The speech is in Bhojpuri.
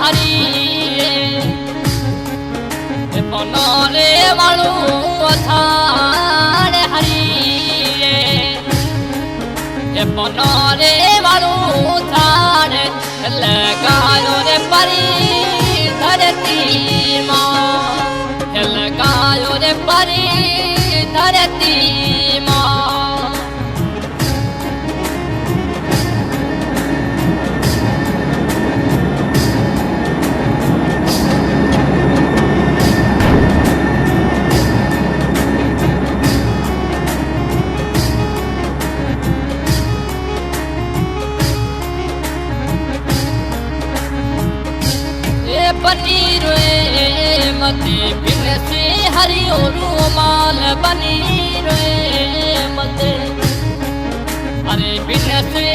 हरी बनरे वालू थारे हरी बनरे वालू थारे लगायो रे परी धरती माँ लगायो रे परी धरती माँ बनी रोए मते बिन से हरियो रूमाल बनी रोए मते अरे बिन से